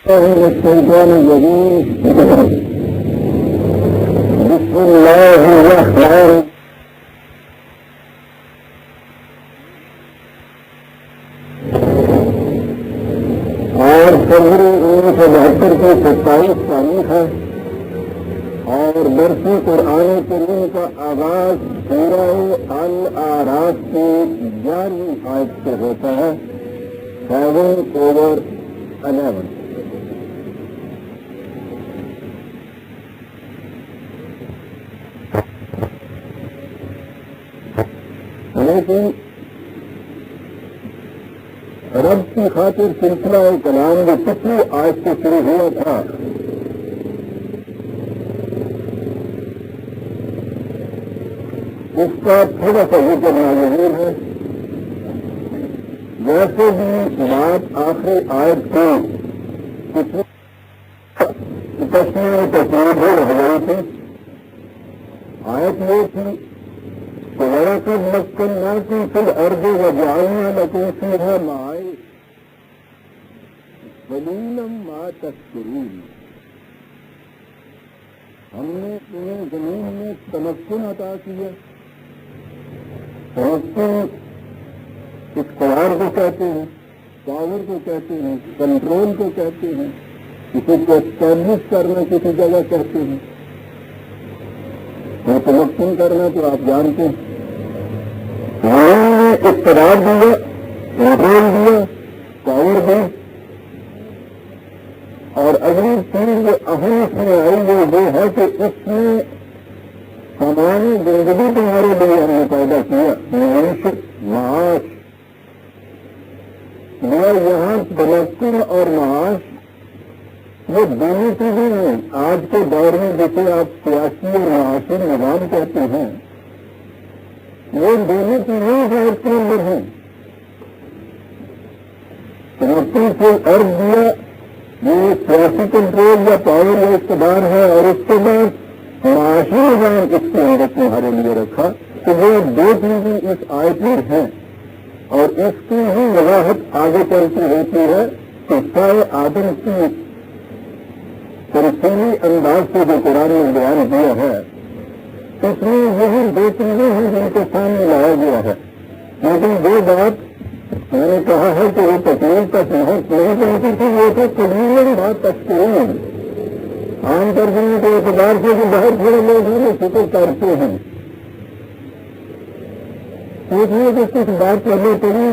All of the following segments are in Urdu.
الشيطان الرجيم. بسم الله الرحمن اور فروری 1972 کی 27 تاریخ ہے اور درس قرآن کریم کا آغاز سورہ الاعراف کی 11ویں آیت سے ہوتا ہے 7/11. لیکن رب کی خاطر سلسلہ کلام جو پچھلی آیت سے شروع ہوا تھا اس کا تھوڑا سا ذکر ضرور ہے. ویسے بھی بات آخری آیت کو تشریح ہو رہی تھی. آیت یہ تھی وَلَقَدْ مَكَّنَّاكُمْ فِي الْأَرْضِ وَجَعَلْنَا لَكُمْ فِيهَا مَعَايِشَ قَلِيلًا مَا تَشْكُرُونَ. ہم نے تمہیں زمین میں تمکن عطا کیا. تمکن اختیار کو کہتے ہیں, پاور کو کہتے ہیں, کنٹرول کو کہتے ہیں, کسی کو اسٹیبلش کرنا کسی جگہ کہتے ہیں. اور تمکن کرنا تو آپ جانتے ہیں. اقتدار دیا, کنٹرول دیا, پاور دی. اور اگلی چیز جو اہم اس میں آئی وہ ہے کہ اس میں ہماری زندگی تمہارے لیے ہم نے پیدا کیا معیشت, معاش. یہاں تمکن اور معاش یہ دونوں چیزیں ہیں. آج کے دور میں جسے آپ سیاسی اور معاشی نظام کہتے ہیں وہ دونوں چیزیں غیر کے اندر ہیں. تمکن سے عرض دیا یہ سیاسی کنٹرول یا پاور یا اقتدار ہے, اور اس کے بعد معاشی نظام اس کے اندر تمہارے لیے رکھا. تو وہ دو چیزیں اس آیت میں ہیں اور اس کی ہی وضاحت آگے چلتی ہوتی ہے. قصہ آدم کی ترسیلی انداز سے جو قرآن نے بیان دیا ہے اس میں یہی دو چیزیں ہیں جن کے سامنے لایا گیا ہے. لیکن وہ بات میں نے کہا ہے کہ وہ تکلیف کا پہنچ نہیں پہنچی تھی, وہ تھا قلیل بات تشکرون. عام ترجمے کے اعتبار سے جو بہت بڑے لوگ ہیں وہ فکر کرتے ہیں. اس لیے کہ کچھ بات کرنی پڑی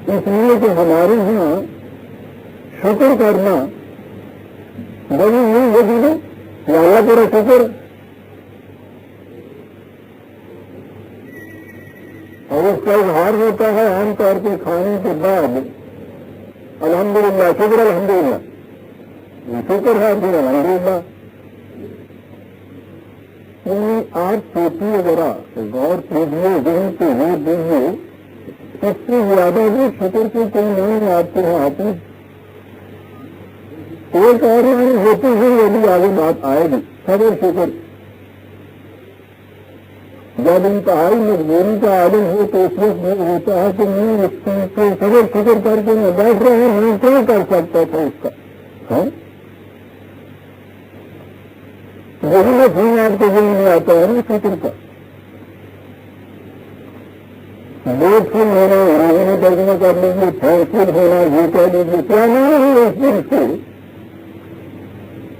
اس لیے کہ ہمارے یہاں شکر کرنا بڑی نہیں ہوتی ہے کہ اللہ تیرا شکر, اور اس کا اظہار ہوتا ہے عام طور پہ کھانے کے بعد الحمدللہ, شکر الحمدللہ, شکر ہے پھر الحمدللہ. آپ سوچیے ذرا, غور کیجیے, ذہن کو غور دیجیے, اس سے زیادہ بھی شکر کی کوئی نہیں آپ کے یہاں آتی. ایک اور ہوتی ہے وہ بھی آگے بات آئے گی. صبر شکر جب انتہائی مجبوری کا عالم ہو تو اس وقت یہ ہوتا ہے کہ میں اس چیز کو صبر شکر کر کے میں بیٹھ رہا ہوں, میں کیا کر سکتا تھا اس کا. یہی لفظ آپ کو ذہن میں آتا ہے نا شکر کا. بہت فل ہونا, انہوں نے ترجمہ کر لیجیے, تھینکفل ہونا, یہ کہہ لیجیے, کیا نہیں ہے اس دن سے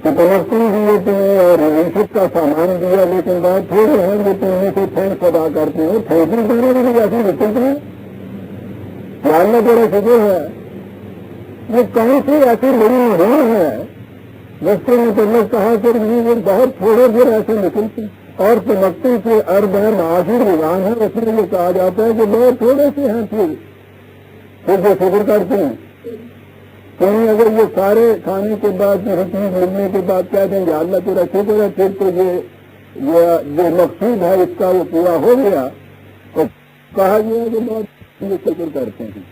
تمکن دیے تمہیں اور معیشت کا سامان دیا, لیکن بات تھوڑے ہیں جو تمہیں سے تھینکس ادا کرتے ہیں. تھینکس کرنے کے لیے ایسی نکلتے ہیں کیا اللہ تیرا شکر ہے. یہ کون سی ایسی بڑی مہم ہے جس سے مطلب کہا کہ یہ بہت تھوڑے دیر ایسے نکلتے ہیں. اور تمکن سے ارب ہے, معاشی نظام ہے, اس میں یہ کہا جاتا ہے کہ بہت تھوڑے سے ہیں پھر جو شکر کرتے ہیں. کہیں اگر یہ سارے کھانے کے بعد جو چیز ملنے کے بعد کہہ دیں گے اللہ تیرا شکر ہے, پھر تو یہ جو مقصود ہے اس کا وہ پورا ہو گیا. تو کہا گیا کہ بہت یہ شکر کرتے ہیں.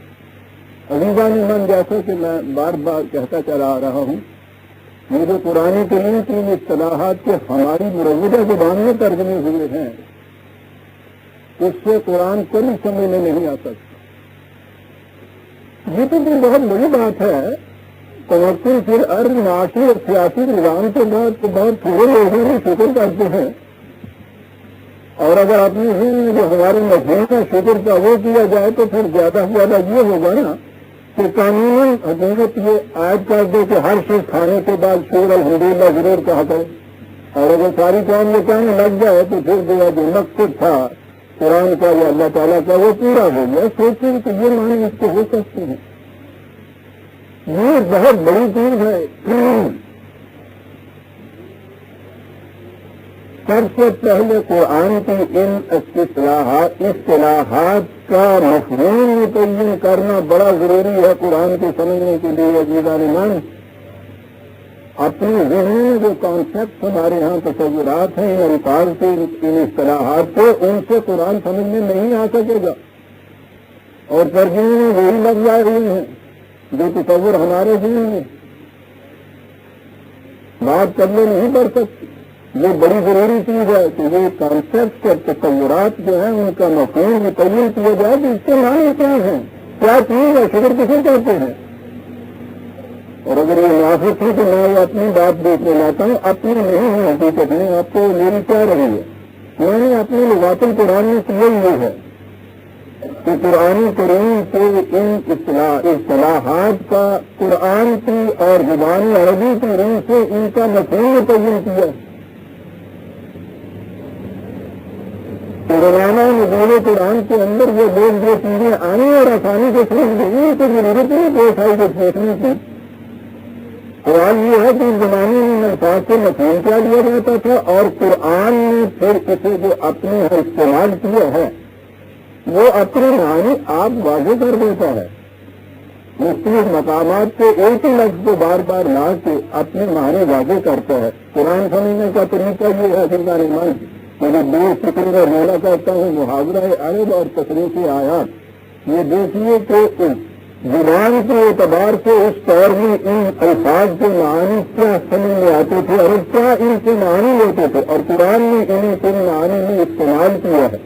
عزیزان من, جیسا کہ میں بار بار کہتا چلا آ رہا ہوں, یہ جو قرآن کریم کی اصطلاحات کے ہماری مروجہ زبان میں ترجمے ہوئے ہیں اس سے قرآن کبھی سمجھ میں نہیں آ سکتا. یہ تو بہت بڑی بات ہے تمکن پھر ارض معاشی اور سیاسی نظام کے بعد تو بہت تھوڑے لوگوں نے شکر کرتے ہیں، اور اگر اپنی ذہن میں جو ہمارے مفہوم ہے شکر کا وہ کیا جائے تو پھر زیادہ سے زیادہ یہ ہوگا نا کہ قانون حکومت یہ عائد کر دے کہ ہر چیز کھانے کے بعد شکر الحمدللہ ضرور کہا کرے، اور اگر ساری قوم یہ کہنے لگ جائے تو پھر جو مقصد تھا قرآن کا یا اللہ تعالیٰ کا وہ پورا ہو گیا۔ سوچیں کہ یہ معنی اس کو ہو سکتے ہیں، یہ بہت بڑی چیز ہے۔ سب سے پہلے قرآن کی ان اصطلاحات کا مفہوم متعین کرنا بڑا ضروری ہے قرآن کو سمجھنے کے لیے۔ عزیزان ایمان، اپنے ذہن میں جو کانسیپٹ ہمارے ہاں تصورات ہیں ان الفاظ کے، ان اصطلاحات کو، ان سے قرآن سمجھ میں نہیں آ سکے گا، اور ترجمے میں وہی لفظ آئے ہوئے ہیں جو تصور ہمارے ذہن میں، بات کرنے نہیں پڑ سکتی۔ یہ بڑی ضروری چیز ہے کہ یہ کانسیپٹ اور تصورات جو ہیں ان کا مفہوم متعین کیا جائے کہ اس کے معنی کیا ہیں، کیا چیز ہے، شکر کسے کہتے ہیں۔ اور اگر یہ منافق ہے تو میں اپنی بات دیکھنے لاتا ہوں، اپنی نہیں ہے حقیقت میں، آپ کو میری کیا رہی ہے، میں نے اپنی لغات القرآن میں کیا یہ ہے کہ قرآن کریم کے ان اصطلاحات کا قرآن کی اور زبان عربی کی روح سے ان کا مفہوم متعین کیا۔ روزانہ نزول قرآن کے اندر وہ لوگ جو چیزیں آنے اور آسانی سے سمجھ گئی ان کی ضرورت نہیں بہت ساری کو سوچنے کی۔ قرآن یہ ہے کہ اس زمانے میں الفاظ سے مفہوم کیا دیا جاتا تھا، اور قرآن نے پھر اسے جو اپنے یہاں استعمال کیا ہے وہ اپنے معنی آپ واضح کر دیتا ہے۔ مختلف مقامات سے ایک ہی لفظ کو بار بار لا کے اپنے معنی واضح کرتا ہے۔ قرآن سمجھنے کا طریقہ یہ ہے عزیزان ایمان، میں بے فکر کا رونا کرتا ہوں محاورہ عرب اور تصریف آیات۔ یہ دیکھیے کہ زبان کے اعتبار سے اس دور میں ان الفاظ کے معنی کیا سمجھ میں آتے تھے اور کیا ان کے معنی ہوتے تھے، اور قرآن نے انہیں کن معنی میں استعمال کیا ہے۔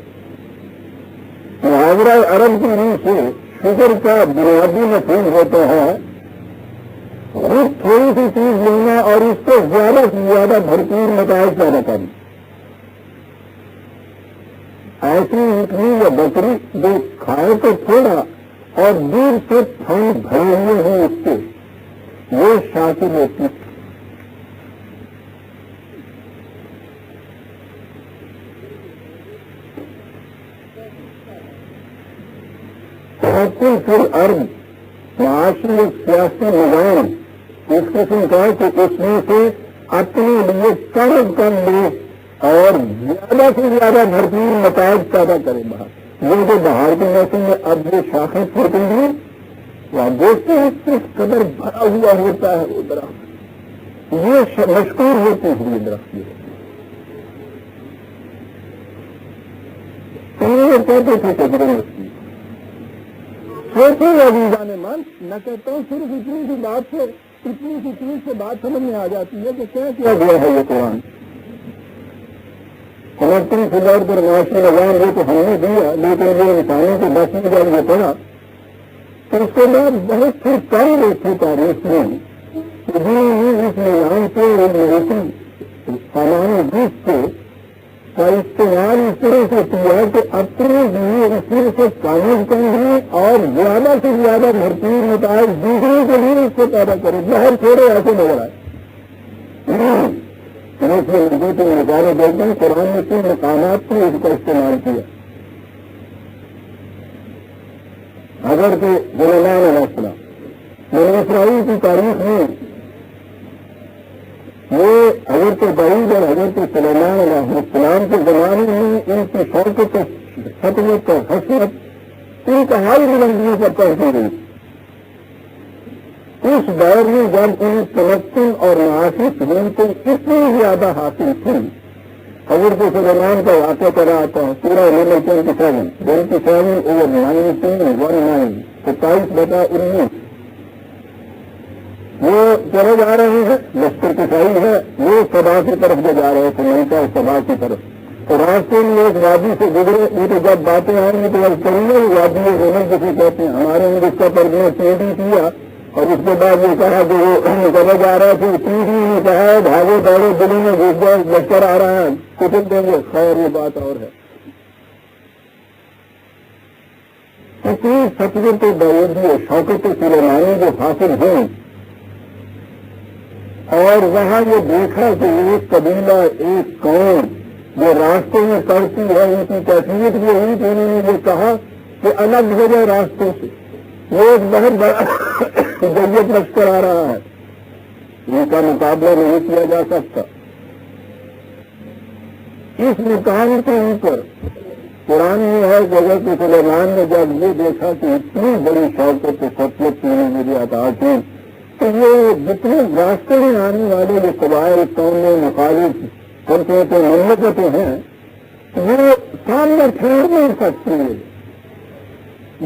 محاورہ عرب کی روح سے شکر کا بنیادی مفہوم ہوتا ہے خود تھوڑی سی چیز لینا اور اس کو زیادہ سے زیادہ بھرپور نتائج پیدا کرنا۔ ایسی اونٹنی یا بکری جو کھائے تو تھوڑا اور دور سے پھل بھرے ہوئے ہیں اس کے، وہ شاکر ہوتی۔ پھر ارب معاشی ایک سیاسی نظام اس قسم کا کہ اس میں سے اپنے لیے قرض کر لے اور زیادہ سے زیادہ بھرپور نتائج پیدا کرے باہر۔ یہ جو باہر کے موسم میں اب جو شاخیں پھوٹیں گی وہ آپ دیکھتے ہیں کس قدر بھرا ہوا ہوتا ہے وہ درخت، یہ مشکور ہوتے ہیں یہ درخت۔ کہتے تھے قدرت سوچیں عزیزان ایمان، میں کہتا ہوں صرف اتنی سی بات سے، اتنی سی چیز سے بات سمجھ میں آ جاتی ہے کہ کیا کیا گیا ہے یہ قرآن۔ کنیکٹنگ فلور پر معاشی نظام وہ تو ہم نے دیا، لیکن یہ انسانوں کو بس میں جب یہ پڑا تو اس کے بعد بہت سے کم لوگ تھے تاریخ میں جنہوں نے اس نظام سے مویشی سامان جس سے کا استعمال اس طرح سے کیا کہ اپنے لیے اس میں سے کاغذ کریں اور زیادہ سے زیادہ بھرپور نتائج دوسروں کے لیے اس کو پیدا کریں، باہر چھوڑے ایسے نظر آئے۔ تو نظارے دیکھتے ہیں قرآن نے کن مقامات سے اس کا استعمال کیا۔ اگر کہ سلیمان علیہ السلام بنی اسرائیل کی تاریخ میں وہ حضرت داؤد اور حضرت سلیمان علیہ السلام کے زمانے میں ان کی شوقت و خطرت اور حسرت انتہائی بلندیوں پر پہنچ گئی۔ اس دور میں جب انہیں تمکن اور معاشی سہولتیں اتنی زیادہ حاصل تھیں، حضرت سلیمان کا واقعہ کرا آتا ہے پورا 27/19 وہ چلے جا رہے ہیں، لشکر کشائی ہے، وہ سبا کی طرف جو جا رہے تھے ملکہ سبا کی طرف، تو راستے میں ایک وادی سے گزرے، یہ تو جب باتیں آئیں گی تو اب کریں گے وادی غنم کسی کہتے ہیں، ہمارے یہاں اس کا ترجمہ چینٹی کیا اور اس کے بعد یہ کہا کہ وہ چلے جا رہا تھا، تیسری نے کہا بھاگو دوڑو دلی میں گھس جاؤ، لشکر آ رہا ہے کچل دیں گے. خیر یہ بات اور ہے. کسی فتوے کے باوجود شوکت سلیمانی جو حاصل ہوئی اور وہاں یہ دیکھا کہ ایک قبیلہ ایک قوم جو راستے میں کرتی ہے ان کی کیفیت بھی ہوئی کہ انہوں نے یہ کہا کہ الگ ہو جائے راستوں سے. وہ ایک بہت بڑا جیت لشکر آ رہا ہے، ان کا مقابلہ نہیں کیا جا سکتا. اس مقام کے اوپر قرآن یہ ہے کہ حضرت سلیمان نے جب یہ دیکھا کہ اتنی بڑی شوقت خطلت کی مجھے عطا کی تو یہ جتنے راستے میں آنے والے جو قبائل قومیں مخالف کرتے تو مملکتیں ہیں وہ سامنے ٹھہر نہیں سکتی.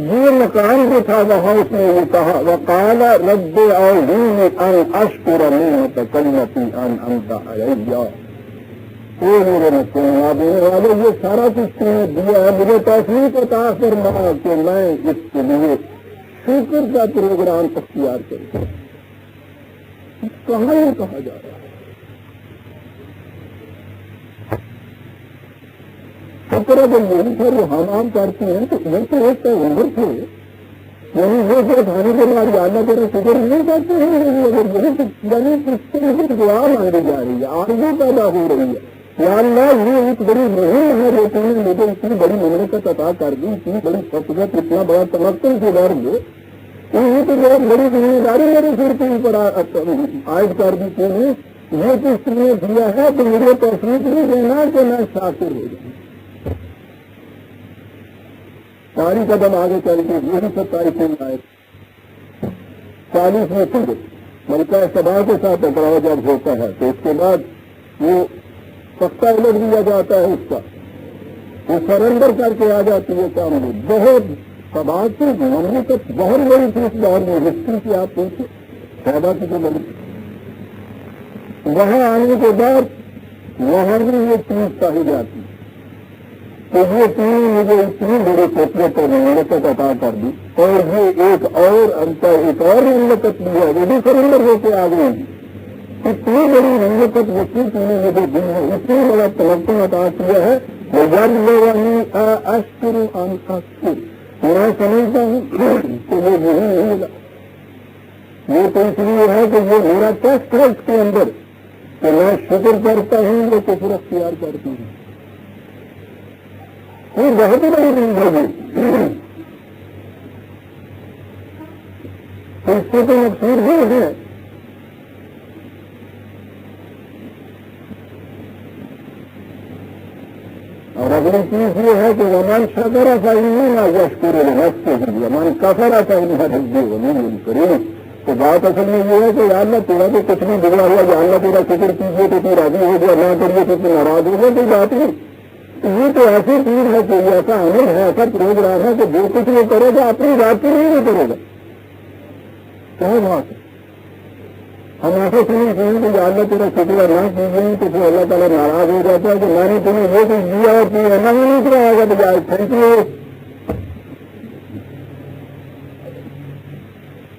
یہ مکان جو تھا وہاں اس نے یہ کہا وقال رب اعوذنی ان اشکر نعمتک التی انعمت علی. میرے مسلمان دینے والے یہ سارا کچھ دیا ہے، مجھے توفیق عطا فرما کہ میں اس کے لیے شکر کا پروگرام اختیار کروں. کہاں یہ کہا جا رہا ہے؟ شکر اگر یہی تھا وہ ہم کرتے ہیں تو یہ تو ایک عمر تھے، یعنی وہ جو کھانے کے بعد جانا کرے شکر نہیں کرتے ہیں. اگر یعنی اس طرح سے دعا مانگی جا رہی ہے، آرزو پیدا ہو رہی ہے یا اللہ یہ ایک بڑی مہم ہے جو تم نے مجھے اتنی بڑی مملکت عطا کر دی، اتنی بڑی فطرت، اتنا بڑا تمکن کے دور میں یہ تو بہت بڑی ذمہ داری میرے سر کے اوپر عائد کر دی تھی نے. یہ تو اس نے دیا ہے تو مجھے توفیق نہیں دینا کہ میں شاکر ہو جاؤں. ساری قدم آگے چل کے یہی 27 میں آئے 40 میں پھر ملکہ سبا کے ساتھ ٹکراؤ جب ہوتا ہے تو اس کے بعد وہ سستا الٹ دیا جاتا ہے، اس کا وہ سرنڈر کر کے آ جاتی ہے سامنے. بہت سبا کی مملکت بہت بڑی تھی اس دور میں، ہسٹری کی آپ پوچھیں سبا کی جو مملکت وہاں آنے کے بعد وہاں بھی یہ چیز پائی جاتی تو یہ چیز مجھے اتنی بڑی فطرت اور مملکت عطا کر دی اور یہ ایک اور مملکت بھی ہے وہ بھی سرنڈر ہو کے آ گئی. اتنی بڑی مملکت وسیع کی نے مجھے دی ہے، اتنی بڑا تمکن عطا کیا ہے. اشکر ان اشکر میں سمجھتا ہوں کہ وہ نہیں ہوگا. یہ تو اس لیے ہے کہ یہ میرا ٹیسٹ ہے اس کے اندر کہ میں شکر کرتا ہوں وہ کفر اختیار کرتی ہوں. یہ بہت ہی بڑی زندگی اس سے تو مقصود ہی ہے. اور اگلی چیز یہ ہے کہ ومن شکر فإنما یشکر لنفسہ ومن کفر فإنها تجزی غنی کریم. تو بات اصل میں یہ ہے کہ یا اللہ تیرا تو کچھ نہیں بگڑا ہوا، یا اللہ تیرا شکر کیجیے تو تو راضی ہو گیا، نہ کریے تو ناراض ہو گیا. کوئی بات نہیں. یہ تو ایسی چیز ہے کہ یہ ایسا عمل ہے، ایسا پروگرام ہے کہ جو کچھ وہ کرے گا اپنی ذات کی نہیں کرے گا. کیا بات ہے؟ ہم ایسے سنیں کہ اللہ تیرا شکر نہ کیجیے تو پھر اللہ تعالیٰ ناراض ہو جاتا ہے کہ میں نے تمہیں وہ کچھ دیا اور تمہیں نہ نہیں کرایا گا بجائے تھینک یو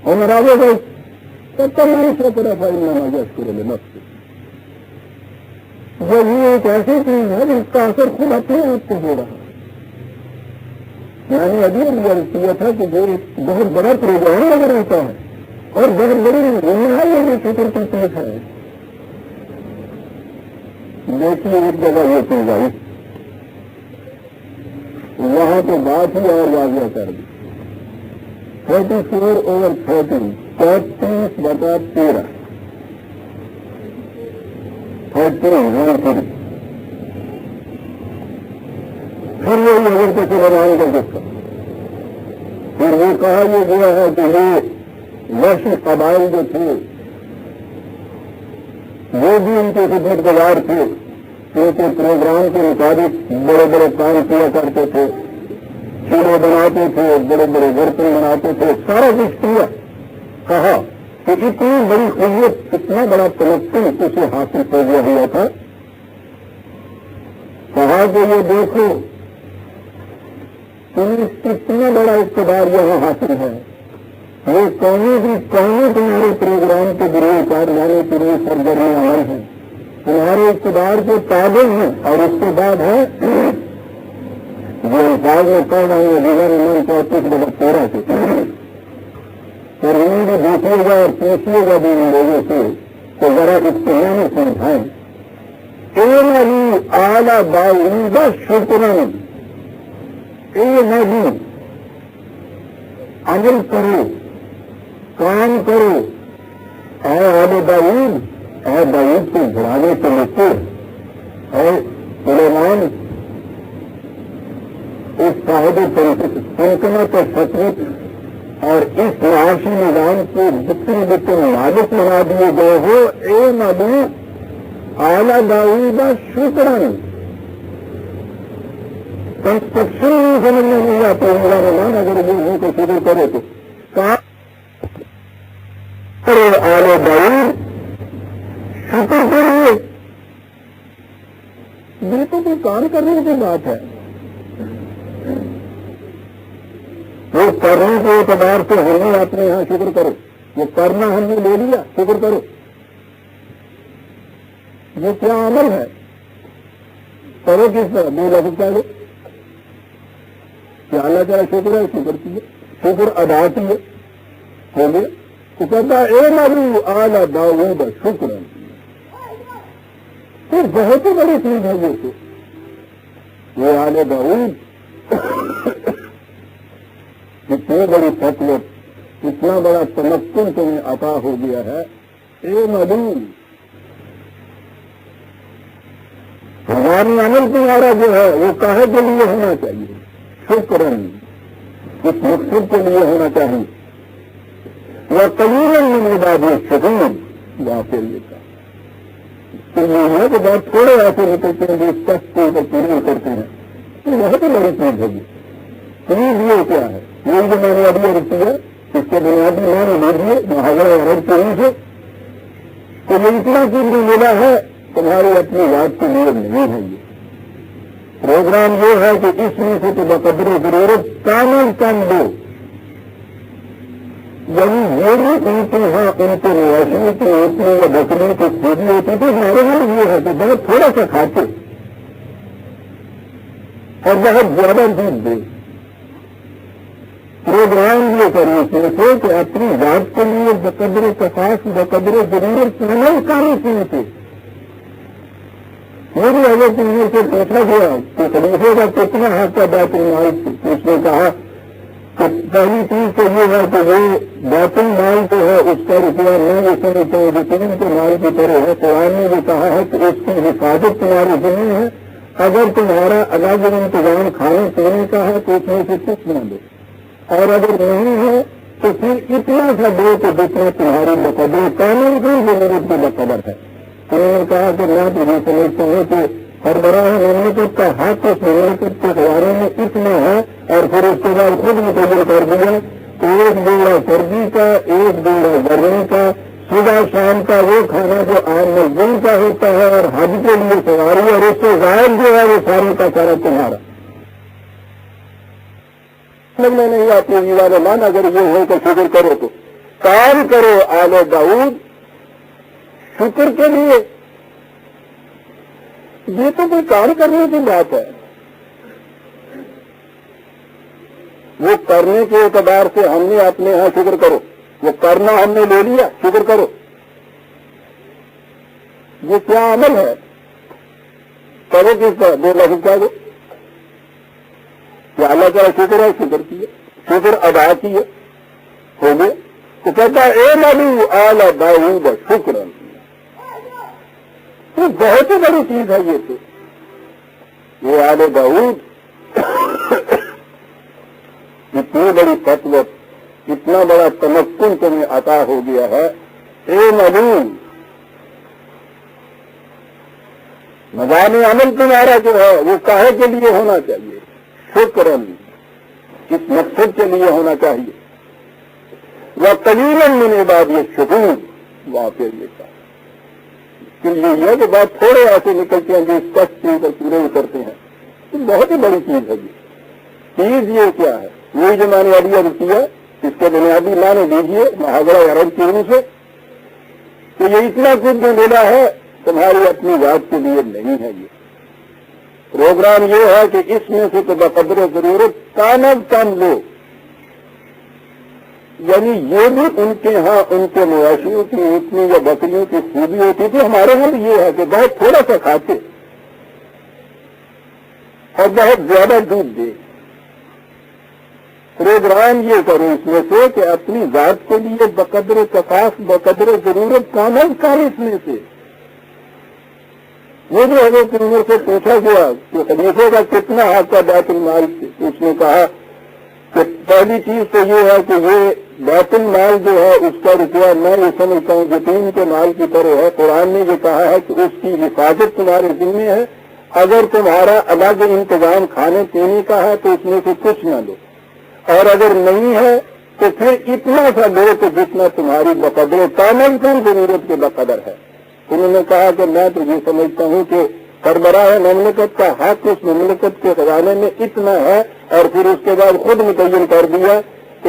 اور ناراض ہو گئے. تب تک نہیں شکر ہے بھائی نہ یشکر لنفسہ. یہ ایک ایسی چیز ہے جس کا اثر خود اپنے آپ کو ہو رہا ہے. میں نے ابھی ریئل کیا تھا کہ جو بہت بڑا پروگرام اگر ہوتا ہے اور بہت بڑی یہ فکر کی چیز ہے. دیکھیے ایک جگہ یہ چیز آئی وہاں تو بات ہی اور واضح کر دی. 34/30 33/13 پھر وہ نظر کے سلمان کا قصہ. پھر وہ کہا یہ گیا ہے کہ یہ وحشی قبائل جو تھے وہ بھی ان کے خدمت گزار تھے، ان کے پروگرام کے مطابق بڑے بڑے کام کیا کرتے تھے، چولہے بناتے تھے، بڑے بڑے برتن بناتے تھے، سارا کچھ کیا. کہا کہ اتنی بڑی قوت، اتنا بڑا تمکن اسے حاصل ہو گیا ہوا تھا. کہا کہ یہ دیکھو کتنا بڑا اقتدار یہاں حاصل ہے. یہ قومی بھی قومی تمہارے پروگرام کے ذریعے کار لانے کے لیے سرگرمی عمل ہے، تمہارے اقتدار کے تابع ہیں، اور اس کے بعد ہے جو الفاظ میں کہہ رہا ہوں من 34/13 سے اور انہیں بھی دیکھیے گا اور پوچھیے گا بھی ان لوگوں سے تو ذرا اس کو میں سمجھائیں۔ اعلیٰ باعود شکرن، اے نبی عمل کرو، کام کرو، اے آل داؤد، اے داؤد کو گھرانے کے لکھے، اے سلیمان اس صاحب سلطنت اور سطوت اور اس معاشی نظام کو جتنے مالک بنا دیے گئے ہو، اے نبی اعلیٰ داؤد شکرن۔ کنسٹرکشن نہیں سمجھنے نہیں آتا رحمان، اگر وہ کو شروع کرے تو کام کرو، اعلیٰ داؤد شکر کریے، بالکل کوئی کام کرنے کی بات ہے۔ وہ کرنے کے اعتبار سے ہم نے اپنے یہاں شکر کرو، وہ کرنا ہم نے لے لیا، شکر کرو۔ یہ کیا عمل ہے؟ کرو کس طرح؟ دو لفظ کہہ دو کہ اللہ تعالیٰ شکر ہے، شکر کیے، شکر ادا کیے، ہو گیا۔ تو کہتا ہے اے نبی اعلیٰ داؤد شکر، تو بہت ہی بڑی چیز ہے یہ اعلیٰ داؤد، اتنی بڑی فطرت، اتنا بڑا تمکن تمہیں عطا ہو گیا ہے۔ اے نبی ہماری عمل تمہارا جو ہے وہ کاہے کے لیے ہونا چاہیے؟ شکرن، اس مقصد کے لیے ہونا چاہیے۔ وہ قلیلاً من عبادی الشکور، واقعی یہ کہا تو یہ ہے کہ بہت تھوڑے ایسے نکلتے ہیں جو اس شخص کو پوری کرتے ہیں، تو بہت ہی بڑی چیز ہے۔ چیز یہ کیا ہے؟ یہ جو میں نے ابھی رکھی ہے اس کے بنیادی میں نے لے دیے محاورہ عرب کے سے، تو یہ اتنا چیز جو ملا ہے تمہاری اپنی بات کے لیے نہیں ہے۔ یہ پروگرام یہ ہے کہ اس میں سے تو بقدر ضرورت کامل کم دو، یعنی یہ بھی ان کے یہاں ان کے روشنی کی ہوتی یا بکریوں کی کھودی ہوتی تو ہمارے یہاں یہ ہے کہ بہت تھوڑا سا کھاتے اور بہت زیادہ دودھ دے۔ پروگرام یہ کرنے سے کہ اپنی ذات کے لیے بقدر کفاس بقدر ضرورت کامل کام سنتے۔ میری حضرت نے سے پوچھا گیا کہ خلیفے کا کتنا حق کا بیت المال، اس نے کہا کہ پہلی چیز تو یہ ہے کہ وہ بیت المال جو ہے اس کا روپیہ نہیں رکھنا چاہیے جو تین کے مال کی طرح ہے۔ قرآن نے بھی کہا ہے کہ اس کی حفاظت تمہاری ذمہ ہے، اگر تمہارا الگ انتظام کھانے پینے کا ہے تو اس میں سے کچھ نہ دو، اور اگر نہیں ہے تو پھر اتنا سا دو کہ جتنا تمہاری بقدر قانون کی ضرورت کی بقدر ہے۔ انہوں نے کہا کہ میں تمہیں سمجھتا ہوں کہ سربراہ مملکت کا حق اس مملکت کے بارے میں اتنا ہے، اور پھر اس کے بعد خود متعین کر دیا کہ ایک بیڑا سردی کا، ایک بیڑا گرمی کا، صبح شام کا وہ کھانا جو عام مزدور کا ہوتا ہے اور حج کے لیے سواری، اور اس سے غائب جو ہے وہ سارے کا سارا تمہارا۔ سمجھنے نہیں آتی والے مان، اگر یہ ہو تو شکر کرو، تو کام کرو آل داؤد شکر کے لیے۔ یہ تو کوئی کام کرنے کی بات ہے، وہ کرنے کے اعتبار سے ہم نے اپنے یہاں شکر کرو، وہ کرنا ہم نے لے لیا، شکر کرو۔ یہ کیا عمل ہے؟ کرو کس طرح؟ دو لفظ کہہ دو کہ اللہ تعالیٰ شکر ہے، شکر کیے، شکر ادا کیے، ہو گئے۔ تو کہتا ہے اے نبی اعلیٰ داؤد شکر، تو بہت ہی بڑی چیز ہے یہ۔ تو یہ آل داؤد اتنی بڑی فطرت، اتنا بڑا تمکن تمہیں عطا ہو گیا ہے۔ اے نبی میدان عمل تمہارا جو ہے وہ کاہے کے لیے ہونا چاہیے؟ شکرن، کس مقصد کے لیے ہونا چاہیے؟ وہ قلیلاً من عبادی الشکور، واقعی یہ کہا کہ یہ ہے کہ بہت تھوڑے ایسے نکلتے ہیں جو اس کشت کے اوپر پورے اترتے ہیں۔ تو بہت ہی بڑی چیز ہے یہ چیز۔ یہ کیا ہے؟ وہی جو میں نے ابھی عرض کیا اس کے بنیادی معنی لیجیے محاورہ عرب کی روح سے کہ یہ اتنا کچھ جو ملا ہے تمہاری اپنی ذات کے لیے نہیں ہے. یہ پروگرام یہ ہے کہ اس میں سے تو بقدر ضرورت کم از کم لو. یعنی یہ بھی ان کے ہاں ان کے مواشیوں کی اونٹنی یا بکریوں کی خوبی ہوتی تھی. ہمارے یہاں یہ ہے کہ بہت تھوڑا سا کھاتے اور بہت زیادہ دودھ دے. پروگرام یہ کرو اس میں سے کہ اپنی ذات کے لیے بقدر کفاف بقدر ضرورت کام کر اس میں سے. یہ جو حضرت عمر سے پوچھا گیا کہ خلیفے کا کتنا حق کا بیت المال سے، اس نے کہا کہ پہلی چیز تو یہ ہے کہ یہ بیت المال جو ہے اس کا روپیہ میں یہ سمجھتا ہوں یتیم کے مال کی طرح ہے. قرآن نے یہ کہا ہے کہ اس کی حفاظت تمہارے ذمہ ہے. اگر تمہارا الگ انتظام کھانے پینے کا ہے تو اس میں سے کچھ نہ لو، اور اگر نہیں ہے تو پھر اتنا سا لو کہ جتنا تمہاری بقدر کامل کم ضرورت کے بقدر ہے. انہوں نے کہا کہ میں تو یہ سمجھتا ہوں کہ سربراہ مملکت کا حق اس مملکت کے خزانے میں اتنا ہے. اور پھر اس کے بعد خود متعین کر دیا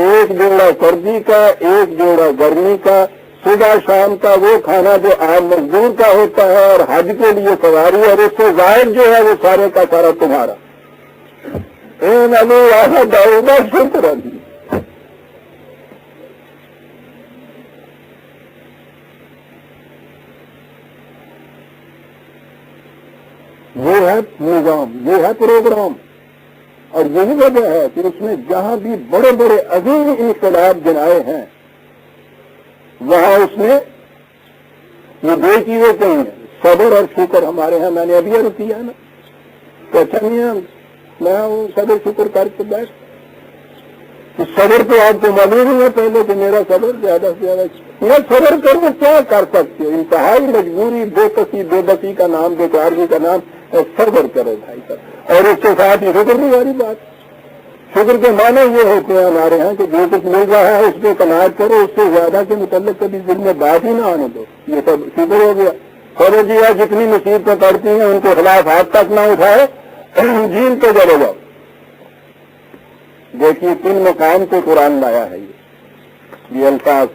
ایک جوڑا سردی کا ایک جوڑا گرمی کا، صبح شام کا وہ کھانا جو عام مزدور کا ہوتا ہے اور حج کے لیے سواری، اور اس سے زائد جو ہے وہ سارے کا سارا تمہارا. شکر ابھی یہ ہے نظام، یہ ہے پروگرام. اور یہی وجہ ہے کہ اس میں جہاں بھی بڑے بڑے عظیم انقلاب جنائے ہیں وہاں اس نے یہ دو چیزیں کہیں ہیں، صبر اور شکر. ہمارے ہاں میں نے ابھی عرض کیا نا کہ اچھا نہیں میں صبر شکر کر کے بیٹھ. صبر تو آپ کو معلوم ہی ہے پہلے کہ میرا صبر زیادہ سے زیادہ میں صبر کروں کیا کر سکتے. انتہائی مجبوری، بے بسی کا نام، بیکاری کا نام صبر کرو بھائی صاحب. اور اس کے ساتھ یہ شکر کی ساری بات. شکر کے معنی یہ ہوتے ہیں ہمارے ہاں کہ جو کچھ مل رہا ہے اس پہ قناعت کرو، اس سے زیادہ کے متعلق کبھی دل میں بات ہی نہ آنے دو. یہ سب شکر ہو گیا. خبر جی جتنی مصیبتیں پڑتی ہیں ان کے خلاف ہاتھ تک نہ اٹھائے، جھیل پہ چلے جاؤ. دیکھیے 3 مقام کو قرآن لایا ہے. یہ الفاظ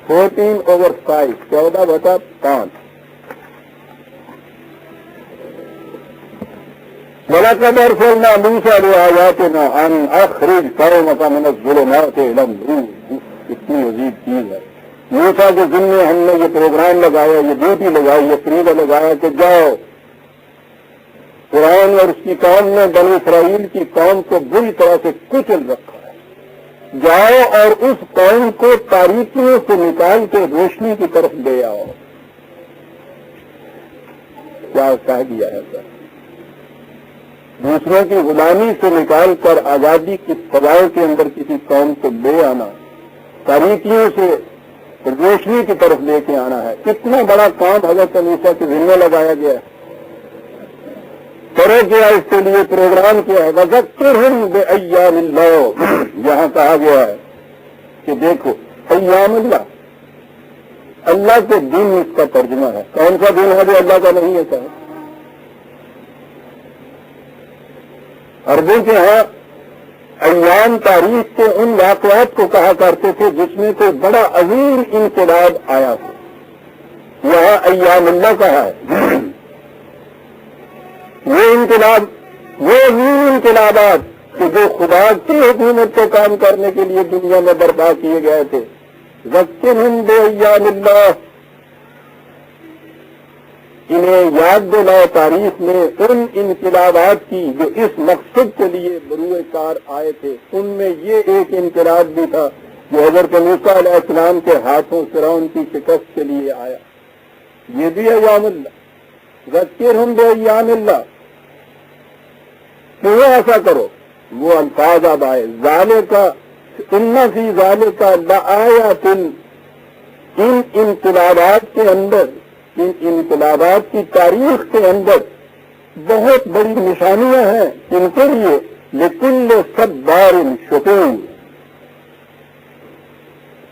14/5 14/5 وَلَقَدْ أَرْسَلْنَا مُوسَىٰ بِآيَاتِنَا أَنْ أَخْرِجْ قَوْمَكَ مِنَ الظُّلُمَاتِ إِلَى النُّورِ. اتنی عجیب چیز ہے. موسیٰ کے ذمے ہم نے یہ پروگرام لگایا، یہ ڈیوٹی لگائی، یہ فریضہ لگایا کہ جاؤ. قرآن اور اس کی قوم نے بنی اسرائیل کی قوم کو بری طرح سے کچل رکھا ہے. جاؤ اور اس قوم کو تاریکیوں سے نکال کے روشنی کی طرف لے آؤ. کیا کہہ دیا ہے سر؟ دوسروں کی غلامی سے نکال کر آزادی کی فضاؤں کے اندر کسی قوم کو لے آنا، تاریکیوں سے روشنی کی طرف لے کے آنا ہے. کتنا بڑا کام حضرت موسیٰ کے ذمہ لگایا گیا ہے. کرو کیا اس کے لیے پروگرام کیا ہے؟ وَذَكِّرْهُمْ بِأَيَّامِ اللَّهِ. یہاں کہا گیا ہے کہ دیکھو ایام اللہ کے دن اس کا ترجمہ ہے. کون سا دن ہے جو اللہ کا نہیں ہے؟ عربوں کے ہاں ایام تاریخ کے ان واقعات کو کہا کرتے تھے جس میں کوئی بڑا عظیم انقلاب آیا ہو. یہاں ایام اللہ کہا ہے. وہ انقلاب، وہ عظیم انقلابات کہ جو خدا کی حکومت کو کام کرنے کے لیے دنیا میں برپا کیے گئے تھے. ذکرہم بایام اللہ. انہیں یاد دلاؤ تاریخ میں ان انقلابات کی جو اس مقصد کے لیے بروئے کار آئے تھے. ان میں یہ ایک انقلاب بھی تھا جو حضرت موسیٰ علیہ السلام کے ہاتھوں فرعون کی شکست کے لیے آیا. یہ بھی ایام اللہ. ذکرہم بایام اللہ. کیوں ایسا کرو؟ وہ الفاظ اب آئے. ذالک ان فی ذالک لآیات. ان انقلابات کے اندر، ان انقلابات کی تاریخ کے اندر بہت بڑی نشانیاں ہیں ان کے لیے. لکل صبار شکور.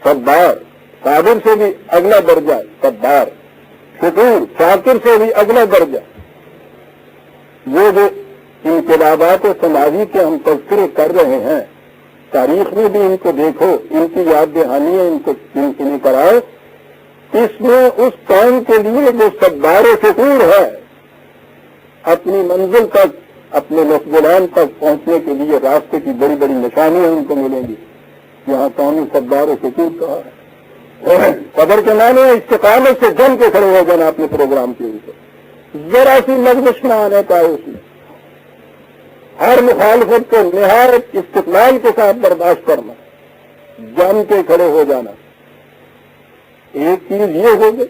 صبار صابر سے بھی اگلا درجہ صبار. شکور شاکر سے بھی اگلا درجہ. وہ جو انقلابات سماجی کے ہم تذکرے کر رہے ہیں تاریخ میں بھی ان کو دیکھو، ان کی یاد دہانی ان کو انہیں کراؤ. اس میں اس قوم کے لیے جو صبار و شکور ہے، اپنی منزل تک، اپنے نصبلان تک پہنچنے کے لیے راستے کی بڑی بڑی نشانیاں ان کو ملیں گی. یہاں قومی صبار و شکور کہا ہے. صبر کے معنی استقامت سے جم کے کھڑے ہو جانا اپنے پروگرام کے اوپر، ذرا سی لغزش نہ آنے پائے اس میں، ہر مخالفت کو نہایت استقلال کے ساتھ برداشت کرنا، جم کے کھڑے ہو جانا. ایک چیز یہ ہو گئی،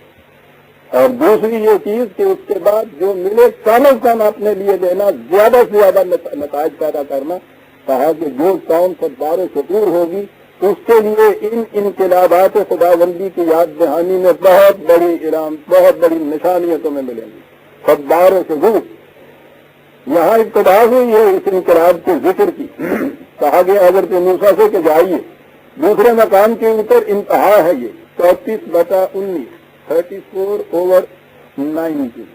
اور دوسری یہ چیز کہ اس کے بعد جو ملے کم از کم اپنے لیے دینا، زیادہ سے زیادہ نتائج پیدا کرنا. کہا کہ جو قوم صبار و شکور ہوگی اس کے لیے ان انقلابات خداوندی کی یاد دہانی میں بہت بڑی انعام، بہت بڑی نشانیاں تمہیں ملیں گی. صبار و شکور یہاں ابتدا ہوئی ہے اس انقلاب کے ذکر کی. کہا گیا حضرت موسیٰ سے کہ جائیے، دوسرے مقام کے اوپر انتہا ہے یہ 34/19، 34/19.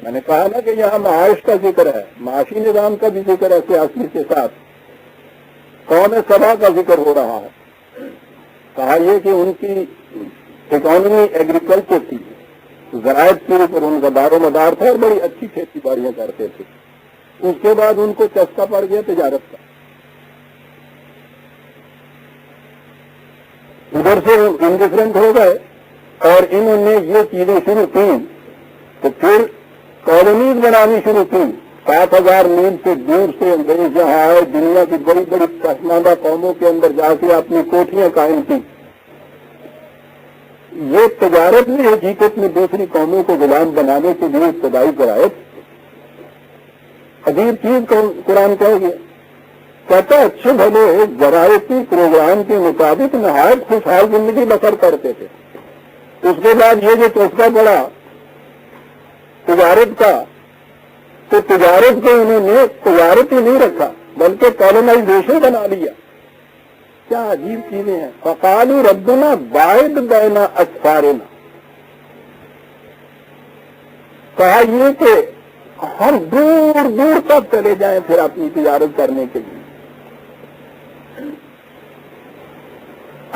میں نے کہا نا کہ یہاں معاش کا ذکر ہے، معاشی نظام کا بھی ذکر ہے سیاسی کے ساتھ. قوم سبا کا ذکر ہو رہا ہے. کہا یہ کہ ان کی اکانومی ایگریکلچر تھی، زراعت کے اوپر ان کا دار و مدار تھا اور بڑی اچھی کھیتی باڑیاں کرتے تھے. اس کے بعد ان کو چسکا پڑ گیا تجارت کا. ادھر سے انڈیفرنٹ ہو گئے اور انہوں نے یہ چیزیں شروع کی تو پھر کالونیز بنانی شروع کی. 7,000 میل سے دور سے انگریز جہاں آئے، دنیا کی بڑی بڑی پسماندہ قوموں کے اندر جا کے اپنی کوٹھیاں قائم کی. یہ تجارت میں حقیقت میں دوسری قوموں کو غلام بنانے کے لیے ابتدائی قواعد. عجیب چیز قرآن کہہ گیا، کہتا اچھے بھلے زراعتی پروگرام کے مطابق نہایت خوشحال زندگی بسر کرتے تھے. اس کے بعد یہ جو چسکا پڑا تجارت کا، تو تجارت کو انہوں نے تجارت ہی نہیں رکھا بلکہ کالونائزیشن بنا لیا. کیا عجیب چیزیں ہیں. فقالوا ربنا باعد بین اسفارنا. کہا یہ کہ ہر دور دور تک چلے جائیں پھر اپنی تجارت کرنے کے لیے،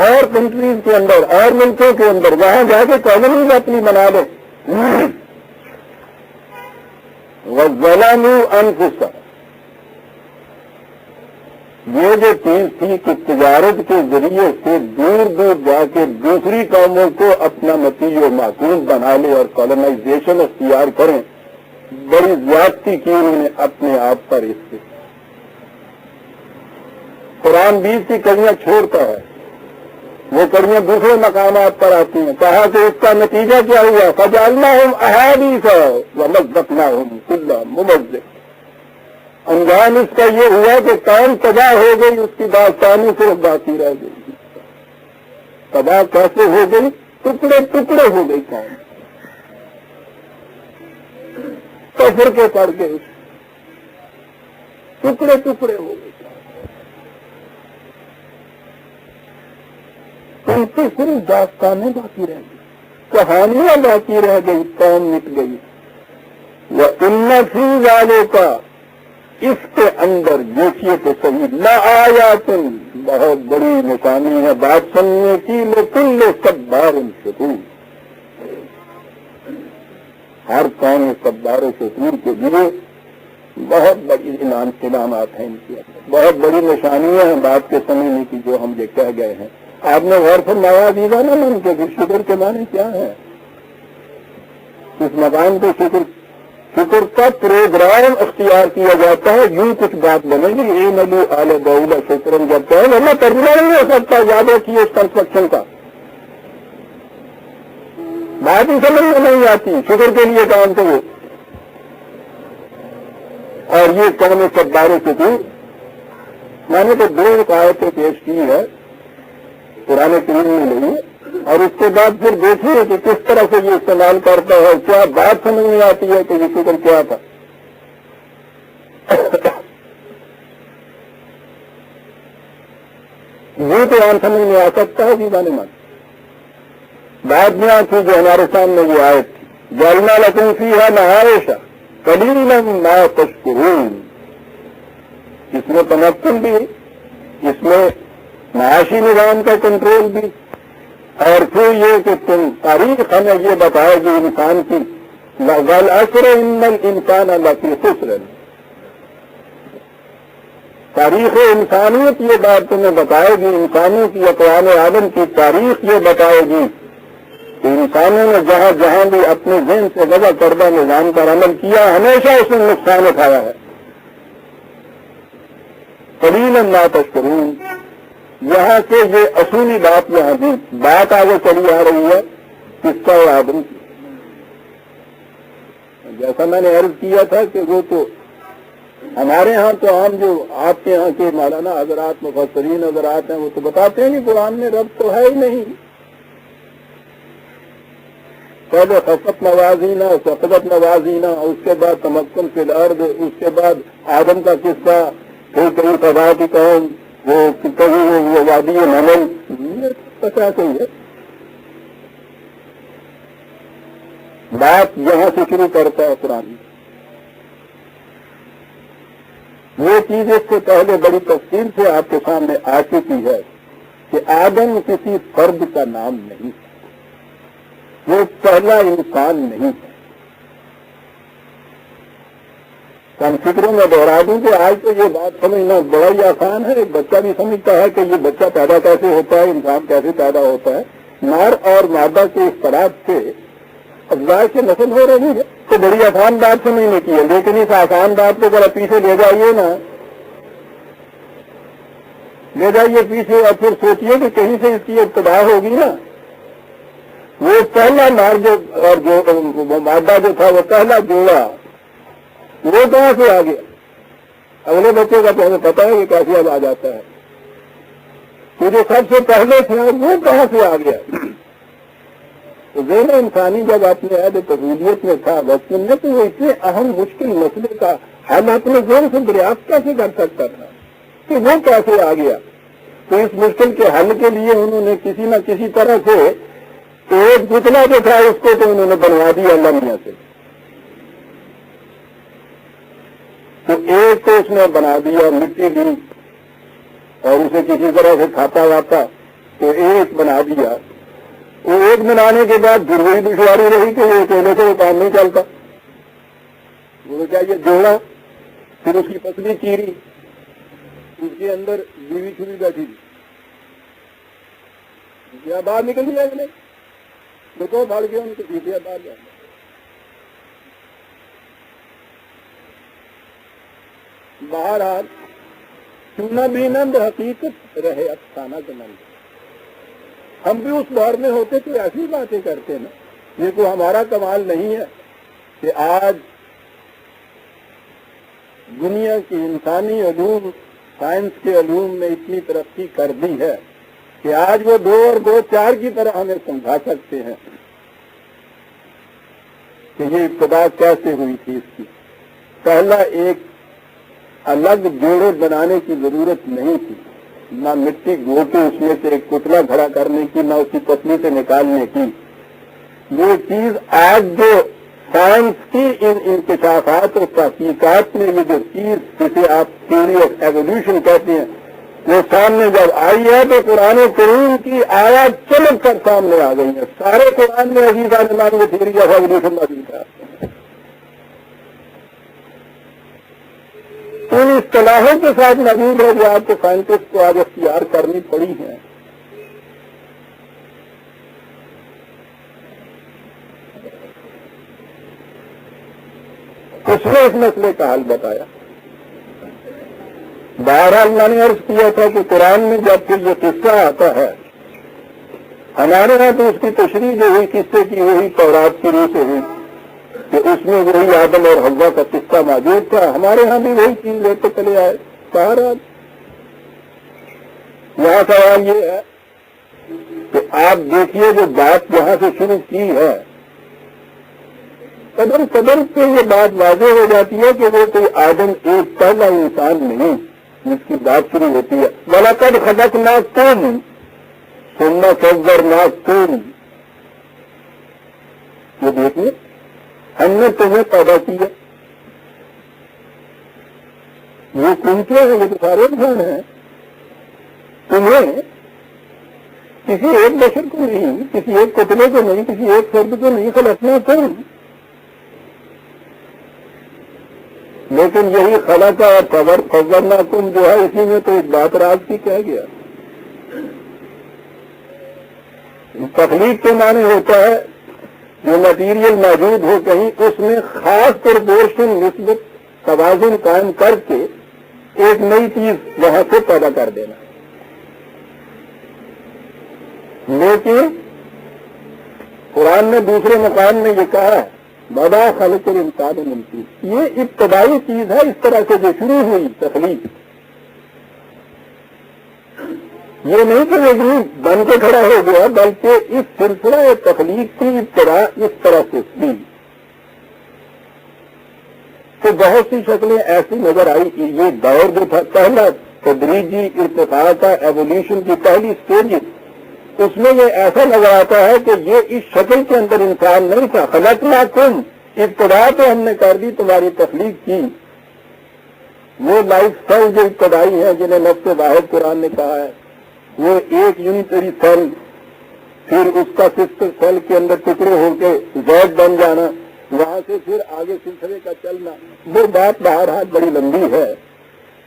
اور کنٹریز کے اندر اور ملکوں کے اندر وہاں جا کے کالونیز اپنی بنا لیں. وَظَلَمُوا أَنفُسَهُمْ. یہ جو چیز تھی کہ تجارت کے ذریعے سے دور دور جا کے دوسری قوموں کو اپنا نتیج و معقول بنا لے اور کالونائزیشن اختیار کریں، بڑی زیادتی کی انہوں نے اپنے آپ پر. اس سے قرآن بیچ کی کڑیاں چھوڑتا ہے، وہ کڑیاں دوسرے مقامات پر آتی ہیں. کہا کہ اس کا نتیجہ کیا ہوا؟ فَجَعَلْنَاهُمْ أَحَادِيثَ وَمَزَّقْنَاهُمْ كُلَّ مُمَزِّقٍ. انجام اس کا یہ ہوا کہ قوم تباہ ہو گئی، اس کی داستانی صرف باقی رہ گئی. تباہ کیسے ہو گئی؟ ٹکڑے ٹکڑے ہو گئی قوم، کفر کے پڑ کے ٹکڑے ٹکڑے ہو گئی. ان کی صرف داستانیں باقی رہ گئی، کہانیاں باقی رہ گئی، قوم مٹ گئی. وَإِنَّ فِي ذَلِكَ، اس کے اندر دیکھیے تو صحیح، لَآيَاتٍ، بہت بڑی نشانی ہے بات سننے کی، لِكُلِّ صَبَّارٍ شَكُورٍ. ہر قوم صبار و شکور کے لیے بہت بڑی انعامات ہیں ان کے اندر، بہت بڑی نشانیاں ہیں بات کے سمجھنے کی جو ہم یہ کہہ گئے ہیں. آپ نے غور فرمایا عزیزا نا ان کے شکر کے معنی کیا ہے؟ اس مقام کو شکر کا پروگرام اختیار کیا جاتا ہے. یوں کچھ بات بنے گی، اے نبو آل دولہ شکرن جب کہ ورنہ ترجمہ نہیں ہو سکتا. یاد رکھیے اس کنسٹرکشن کا بات ہی سمجھ میں نہیں آتی. شکر کے لیے کام کرو. اور یہ قوم صبار و شکور، میں نے تو 2 آیتیں پیش کی ہے قرآن کریم میں نہیں، اور اس کے بعد پھر دیکھیے کہ کس طرح سے یہ استعمال کرتا ہے. کیا بات سمجھ میں آتی ہے کہ یہ شکر کیا تھا. یہ تو آن سمجھ میں آ سکتا ہے جی. من بعد میں آتی جو ہمارے سامنے یہ آیت تھی، جعلنا لکم فیہا معائشہ قلیلا ما تشکرون. اس میں تمکن بھی، اس میں معاشی نظام کا کنٹرول بھی، اور پھر یہ کہ تم تاریخ ہمیں یہ بتائے گی انسان کی، وَالْعَصْرِ إِنَّ الْإِنسَانَ لَفِي خُسْرٍ. تاریخ انسانیت یہ بات تمہیں بتائے گی، انسانوں کی اقوام عالم کی تاریخ یہ بتائے گی کہ انسانوں نے جہاں جہاں بھی اپنے ذہن سے وضع کردہ نظام پر عمل کیا ہمیشہ اس نے نقصان اٹھایا ہے. قلیلا ما تشکرون. یہاں سے یہ اصولی بات یہاں بھی بات آگے چلی آ رہی ہے قصہ آدم کی. جیسا میں نے عرض کیا تھا کہ وہ تو ہمارے ہاں تو عام جو آپ کے یہاں کے مولانا حضرات مفسرین حضرات ہیں وہ تو بتاتے ہیں کہ قرآن میں رب تو ہے ہی نہیں. پہلے خفت موازینہ، سقطت موازینہ، اس کے بعد تمکن فی الارض، اس کے بعد آدم کا قصہ، پھر کہیں خدا کی قوم، وہ کہیں وہ وادی نمل، پتا صحیح ہے. بات یہاں سے شروع کرتا ہے قرآن. وہ چیز اس سے پہلے بڑی تفصیل سے آپ کے سامنے آ چکی ہے کہ آدم کسی فرد کا نام نہیں ہے، وہ پہلا انسان نہیں ہے. ہم فکروں میں دوہرا دوں کہ آج تو یہ بات سمجھنا بڑا ہی آسان ہے. ایک بچہ بھی سمجھتا ہے کہ یہ بچہ پیدا کیسے ہوتا ہے، انسان کیسے پیدا ہوتا ہے. نر اور مادہ کے اختلاط سے افزائش سے نسل ہو رہی ہے تو بڑی آسان بات سمجھنے کی ہے. لیکن اس آسان بات کو ذرا پیچھے لے جائیے نا، لے جائیے پیچھے اور پھر سوچیے کہ کہیں سے اس کی ابتدا ہوگی نا. وہ پہلا نر جو اور جو مادہ جو تھا وہ پہلا جوڑا، وہ کہاں سے آ گیا؟ اگلے بچے کا تو ہمیں پتا ہے کہ کیسے اب آ جاتا ہے. تو جو سب سے پہلے تھا وہ کہاں سے آ گیا؟ تو ذہن انسانی جب اپنے عہد طفولیت میں تھا بچپن میں تو وہ اتنے اہم مشکل مسئلے کا حل اپنے ذہن سے دریافت کیسے کر سکتا تھا کہ وہ کیسے آ گیا؟ تو اس مشکل کے حل کے لیے انہوں نے کسی نہ کسی طرح سے ایک پتلا جو تھا اس کو تو انہوں نے بنوا دیا اللہ میاں سے. تو ایک تو اس نے بنا دیا مٹی دی اور اسے کسی طرح سے کھاتا واتا تو ایک بنا دیا. وہ ایک بنانے کے بعد پھر وہی دشواری رہی کہ وہ اکیلے سے وہ کام نہیں چلتا. وہ چاہیے جوڑا، پھر اس کی پتلی چیری، اس کے اندر بیوی چھری بیٹھی تھی، باہر نکل دیا اگلے دیکھو بھاڑ گیا ان کے پیچھے باہر جا. بہرحال چونا بھی نند حقیقت رہے افسانہ کے نند. ہم بھی اس دور میں ہوتے تو ایسی باتیں کرتے نا. یہ کوئی ہمارا کمال نہیں ہے کہ آج دنیا کی انسانی علوم، سائنس کے علوم میں اتنی ترقی کر دی ہے کہ آج وہ 2 اور 2 4 کی طرح ہمیں سمجھا سکتے ہیں کہ یہ ابتدا کیسے ہوئی تھی اس کی. پہلا ایک الگ جوڑے بنانے کی ضرورت نہیں تھی، نہ مٹی گو کے اس میں سے ایک پتلا کھڑا کرنے کی، نہ اس کی پتلی سے نکالنے کی. وہ چیز آج جو سائنس کی ان انکشافات اور تحقیقات میں یہ جو چیز جسے آپ تھیوری آف ایوولوشن کہتے ہیں وہ سامنے جب آئی ہے تو قرآن کریم کی آیات چمک کر سامنے آ گئی ہیں. سارے قرآن میں عزیز عالمان وہ تھیوری آف ایوولوشن موجود ہے. ان اصطلاحوں کے ساتھ موجود ہے جو آپ کو سائنٹسٹ کو آج اختیار کرنی پڑی ہیں. اس نے اس مسئلے کا حل بتایا. بہرحال میں نے عرض کیا تھا کہ قرآن میں جب پھر یہ قصہ آتا ہے ہمارے یہاں تو اس کی تشریح جو ہوئی قصے کی وہی تورات کی روح سے ہوئی کہ اس میں وہی آدم اور حوا کا قصہ موجود تھا. ہمارے ہاں بھی وہی چیز لیتے چلے آئے. بہرحال یہاں سوال یہ ہے کہ آپ دیکھیے جو بات یہاں سے شروع کی ہے قدم قدم پہ یہ بات واضح ہو جاتی ہے کہ وہ کوئی آدم ایک پہلا انسان نہیں جس کی بات شروع ہوتی ہے. وَلَقَدْ خَلَقْنَاكُمْ ثُمَّ صَوَّرْنَاكُمْ. یہ دیکھیے ہم نے تمہیں پیدا کیا. وہ کون کیا ہے؟ یہ تو سارے انسان ہیں. تمہیں کسی ایک بشر کو نہیں، کسی ایک پتلے کو نہیں، کسی ایک فرد کو نہیں خلقنا تم. لیکن یہی خلا کا فضلنا تم جو ہے، اسی میں تو ایک بات راز کی کہہ گیا. تخلیق کے معنی ہوتا ہے جو مٹیریل موجود ہو کہیں اس میں خاص پرپورشن نسبت توازن قائم کر کے ایک نئی چیز وہاں سے پیدا کر دینا. لیکن قرآن نے دوسرے مقام میں یہ کہا ہے بڑا خلق الانسان من طین. یہ ابتدائی چیز ہے، اس طرح سے جو شروع ہوئی تخلیق. یہ نہیں کہ وہ بن کے کھڑا ہو گیا، بلکہ اس سلسلہ تخلیق کی ابتدا اس طرح سے تھی. تو بہت سی شکلیں ایسی نظر آئی کہ یہ دور جو تھا پہلا تدریجی ارتقاء کا، ایولیوشن کی پہلی سٹیج، اس میں یہ ایسا نظر آتا ہے کہ یہ اس شکل کے اندر انسان نہیں تھا. خلقناکم، ابتدا تو ہم نے کر دی، تمہاری تخلیق کی. وہ لائف سیل جو ابتدائی ہیں جنہیں نفس واحد قرآن نے کہا ہے، وہ ایک یونیٹری سیل، پھر اس کا سسٹر سیل کے اندر ٹکڑے ہو کے زیڈ بن جانا، وہاں سے پھر آگے سلسلے کا چلنا. وہ بات بہرحال بڑی لمبی ہے،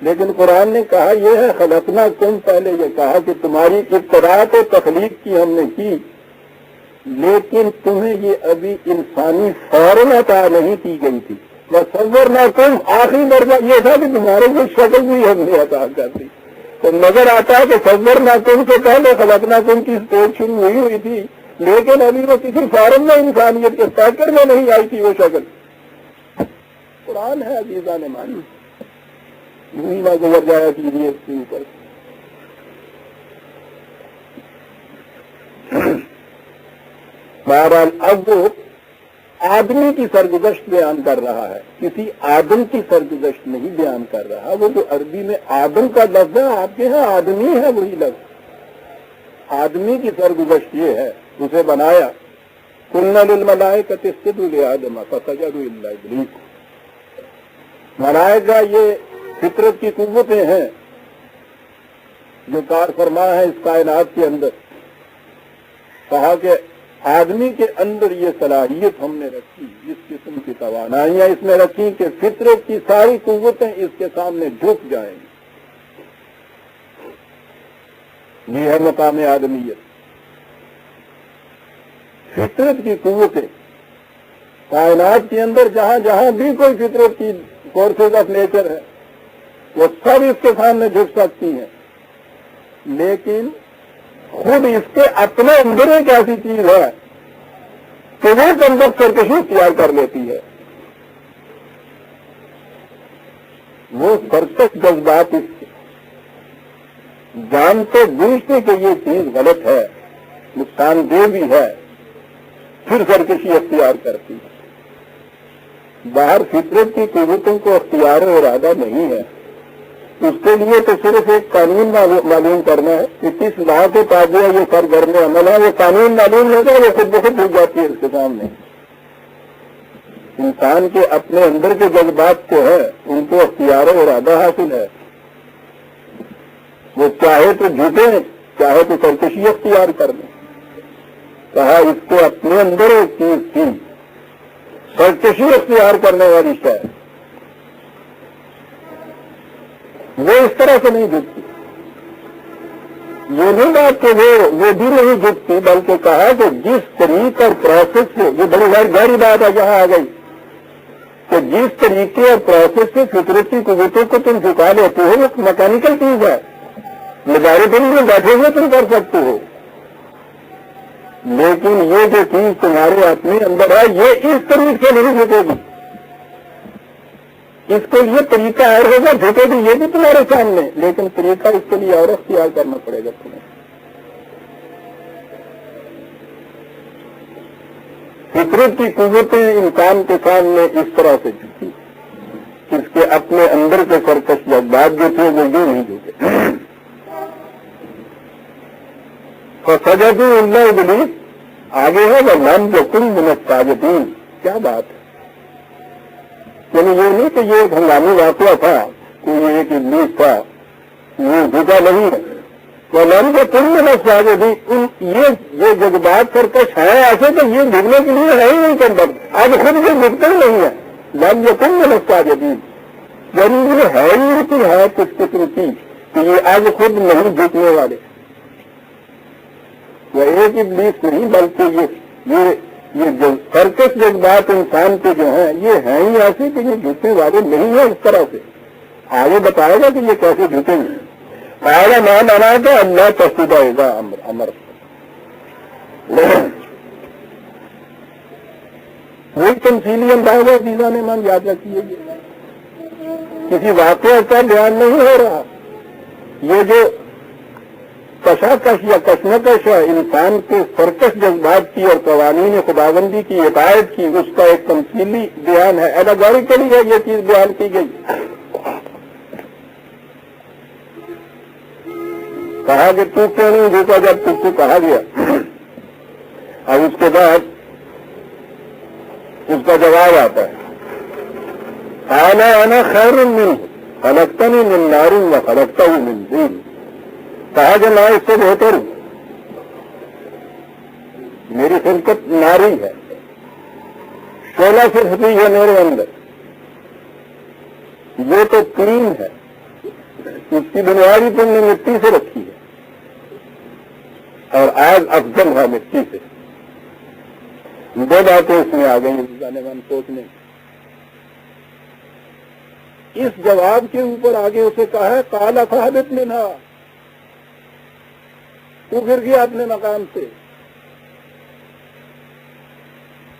لیکن قرآن نے کہا یہ ہے خلقناکم. پہلے یہ کہا کہ تمہاری ابتدا تو تخلیق کی ہم نے کی، لیکن تمہیں یہ ابھی انسانی فوراً عطا نہیں کی گئی تھی. وصورناکم، آخری درجہ یہ تھا کہ تمہارے کو شکل بھی ہم نے عطا کر دی. تو نظر آتا ہے کہ صورناکم سے پہلے خلقناکم کی اسٹیج شروع ہوئی تھی، لیکن ابھی وہ کسی فارم میں انسانیت کے پیکر میں نہیں آئی تھی وہ شکل. قرآن ہے عزیزان مانی، یوں ہی نہ گزر جایا کیجیے اس کے اوپر. بہرحال اب وہ آدمی کی سرگزشت بیان کر رہا ہے، کسی آدم کی سرگزشت نہیں بیان کر رہا. وہ جو عربی میں آدم کا لفظ ہے، آپ کے ہاں آدمی ہے وہی لفظ. آدمی کی سرگزشت یہ ہے، اسے بنایا قلنا للملائکۃ اسجدوا لآدم فسجدوا الا ابلیس. ملائکہ یہ فطرت کی قوتیں ہیں جو کار فرما ہے اس کائنات کے اندر. کہا کہ آدمی کے اندر یہ صلاحیت ہم نے رکھی، اس قسم کی توانائیاں اس میں رکھی کہ فطرت کی ساری قوتیں اس کے سامنے جھک جائیں گی. یہ ہے مقام آدمیت. فطرت کی قوتیں کائنات کے اندر جہاں جہاں بھی کوئی فطرت کی فورسز آف نیچر ہے وہ سب اس کے سامنے جھک سکتی ہیں، لیکن خود اس کے اپنے اندر ایک ایسی چیز ہے کہ وہ کنڈکٹ سرکشی اختیار کر لیتی ہے. وہ سرکش جذبات اس کے جانتے بوجھتے کہ یہ چیز غلط ہے، نقصان دہ بھی ہے، پھر سرکشی اختیار کرتی ہے. باہر فطرت کی قوتوں کو اختیار و ارادہ نہیں ہے. اس کے لیے تو صرف ایک قانون معلوم کرنا ہے کہ کس لا کے تابع یہ سرگرم عمل ہے. وہ قانون معلوم ہوگا، وہ خود بخود ہو جاتی ہے اس کے سامنے. انسان کے اپنے اندر کے جذبات جو ہے ان کو اختیار و ارادہ حاصل ہے. وہ چاہے تو جھکے، چاہے تو سرکشی اختیار کر لیں. کہا اس کو اپنے اندر ایک چیز تھی سرکشی اختیار کرنے والی شاید، وہ اس طرح سے نہیں جھکتی. یہ نہیں بات کہ وہ بھی نہیں جھکتی، بلکہ کہا کہ جس طریقے اور پروسیس سے، یہ بڑی گہری بات ہے یہاں آ گئی، کہ جس طریقے اور پروسیس سے فطرت کی قوتوں کو تم جھکا لیتے ہو وہ میکینکل چیز ہے. لیبارٹری میں بیٹھے ہوئے تم کر سکتے ہو، لیکن یہ جو چیز تمہارے اپنے اندر ہے یہ اس طریقے سے نہیں جھکے گی. اس کے لیے طریقہ اور ہوگا، جھکے گی یہ بھی تمہارے سامنے، لیکن طریقہ اس کے لیے اور اختیار کرنا پڑے گا تمہیں. فطرت کی قوتیں انسان کے سامنے اس طرح سے جھکی، اس کے اپنے اندر کے سرکش جذبات جو تھے وہ یوں نہیں جھکے. فسجدوا الا ابلیس، آگے ہے وَلَمْ يَكُنْ مِنَ السَّاجِدِينَ. کیا بات ہے، یعنی یہ نہیں کہ یہ ایک ہنگامی واقعہ تھا، کوئی ایک ابلیس تھا، یہ جھکا نہیں ہے. لڑ کے تم نے بس آگے بھی یہ جذبات سرکش ہے ایسے کہ یہ جھکنے کے لیے ہے ہی نہیں کر. آج خود یہ جھکتے ہی نہیں ہے. لڑ یہ تم نے بس آگے بھی ضروری ہے ہی کہ ہے کچھ فکر کہ یہ آج خود نہیں جھکنے والے. یہ ایک ابلیس نہیں بلکہ یہ جو سرکش جذبات انسان کے جو ہیں یہ ہیں ہی ایسے کہ یہ جھکنے والے نہیں ہیں اس طرح سے. آگے بتائے گا کہ یہ کیسے جھکیں گے. پہلا مان آنا ہے کہ اللہ تصدیق ہوگا امر. وہی تمثیلی انداز ہے چیزوں نے من یاد رکھیے. کسی واقعہ کا بیان نہیں ہو رہا. یہ جو کشاکش یا کشمکش ہے انسان کے سرکش جذبات کی اور قوانین خداوندی کی ہدایت کی، اس کا ایک تمثیلی بیان ہے. ایلاگوری کے لیے یہ چیز بیان کی گئی. کہا کہ تو کیوں نہیں جھوکا جب تجھ سے کہا گیا. اب اس کے بعد اس کا جواب آتا ہے انا خیر منہ خلقتنی من نار و خلقتہ من طین. کہا کہ میں اس سے بہتر ہوں، میری خلقت ناری ہے، شعلہ صرف ہے میرے اندر، یہ تو طین ہے، اس کی بنیادی تم نے مٹی سے رکھی ہے اور آگ افضل ہے مٹی سے. دو باتیں اس میں آ گئی سوچنے. اس جواب کے اوپر آگے اسے کہا ہے قال فاہبط منھا، تو گر گیا اپنے مقام سے،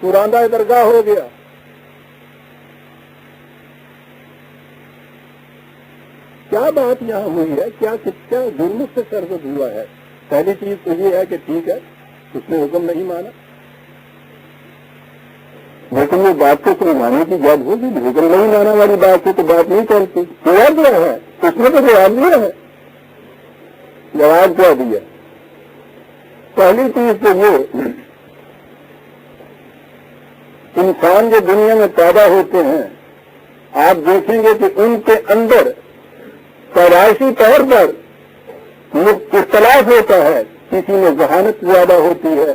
تو راندہ درگاہ ہو گیا. کیا بات یہاں ہوئی ہے؟ کیا جرم سے سرزد ہوا ہے؟ پہلی چیز تو یہ ہے کہ ٹھیک ہے اس نے حکم نہیں مانا، لیکن وہ بات کو سمجھانے کی جب ہوگی. حکم نہیں مانا والی بات سے تو بات نہیں چلتی. جواب دیا ہے اس نے، تو جواب دیا ہے. جواب کیا دیا؟ پہلی چیز تو یہ انسان جو دنیا میں پیدا ہوتے ہیں آپ دیکھیں گے کہ ان کے اندر پیدائشی طور پر اختلاف ہوتا ہے. کسی میں ذہانت زیادہ ہوتی ہے،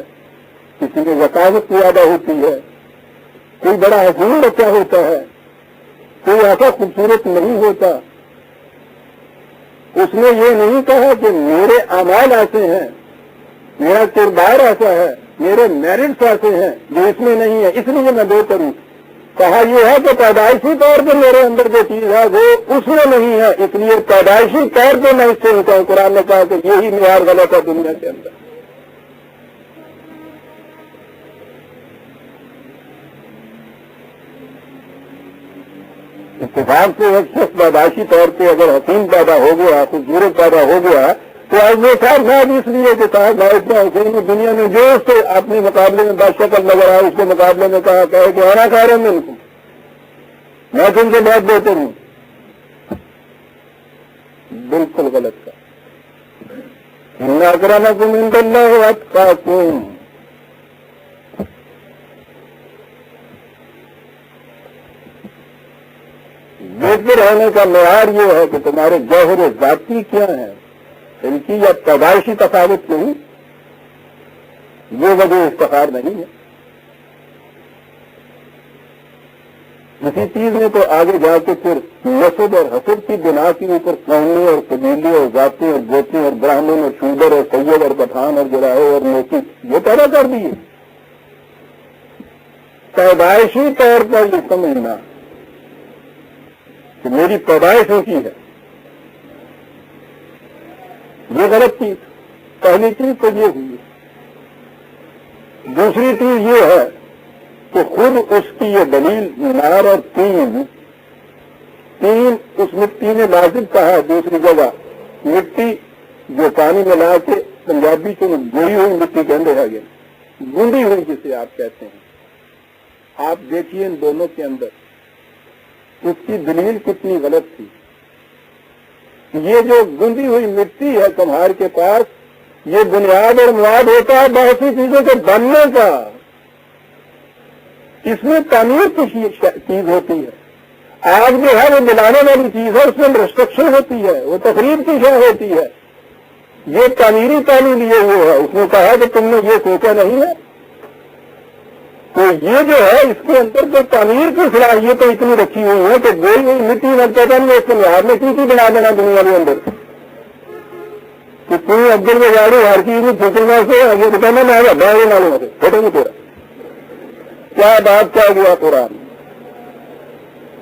کسی میں ذکاوت زیادہ ہوتی ہے. کوئی بڑا حسین بچہ ہوتا ہے، کوئی ایسا خوبصورت نہیں ہوتا. اس نے یہ نہیں کہا کہ میرے اعمال ایسے ہیں، میرا کردار ایسا ہے، میرے میرٹس ایسے ہیں جو اس میں نہیں ہے اس لیے میں بہتر ہوں. کہا یہ ہے کہ پیدائشی طور پر میرے اندر جو چیز ہے وہ اس میں نہیں ہے، اس لیے پیدائشی طور پر میں اس سے ہوتا ہوں. قرآن نے کہا کہ یہی معیار غلط ہے دنیا کے اندر. اتفاق سے ایک شخص پیدائشی طور پہ اگر حسین پیدا ہو گیا، خوبصورت پیدا ہو گیا، تو آج وہ صاحب اس لیے کہ صاحب میں اتنا حسین ہوں دنیا میں جو اس سے اپنے مقابلے میں بادشاہ نظر آیا اس کے مقابلے میں کہا کہ آنا کہہ رہے ہیں میں تم سے بہت بہتر ہوں. بالکل غلط کا. ان اکرمکم عند اللہ اتقاکم. بہتر ہونے کا معیار یہ ہے کہ تمہارے جوہر ذاتی کیا ہیں، ان کی یا پیدائشی تفاوت نہیں، یہ وجہ افتخار نہیں ہے. اسی چیز میں تو آگے جا کے پھر نسب اور حسب کی بنا کے اوپر قومیں اور قبیلے اور ذاتیں اور گوتیں اور براہمن اور شودر اور سید اور پٹھان اور جراہے اور موسی یہ پیدا کر دیے. پیدائشی طور پر یہ سمجھنا کہ میری پیدائش ہوتی ہے یہ غلط چیز. پہلی چیز تو یہ ہوئی. دوسری چیز یہ ہے کہ خود اس کی یہ دلیل نار اور تین اس مٹی نے لازم کہا ہے. دوسری جگہ مٹی جو پانی ملا کے پنجابی کو گوئی ہوئی مٹی کہتے ہیں یہ گونڈی ہوئی جسے آپ کہتے ہیں. آپ دیکھیے ان دونوں کے اندر اس کی دلیل کتنی غلط تھی. یہ جو گندی ہوئی مٹی ہے کمہار کے پاس یہ بنیاد اور مواد ہوتا ہے بہت سی چیزوں کے بننے کا. اس میں تعمیر کی چیز ہوتی ہے. آگ جو ہے وہ جلانے والی چیز ہے، اس میں ریسٹرکشن ہوتی ہے، وہ تقریب کی شے ہوتی ہے. یہ تعمیری پہلو لیے ہوئے ہے. اس نے کہا کہ تم نے یہ سوچا نہیں ہے. تو یہ جو ہے اس کے اندر جو تعمیر کی صلاحیتیں اتنی رکھی ہوئی ہیں کہ گوئی ہوئی مٹی میں پتہ نہیں اس کو لحاظ میں کی بنا دینا دنیا کے اندر کہ کوئی عبد الجاڑو ہر چیز میں پھٹنا سے آگے بتانا میں بڑا یہ معلوم ہوتے پھٹے گی تیرا کیا بات کیا گیا قرآن.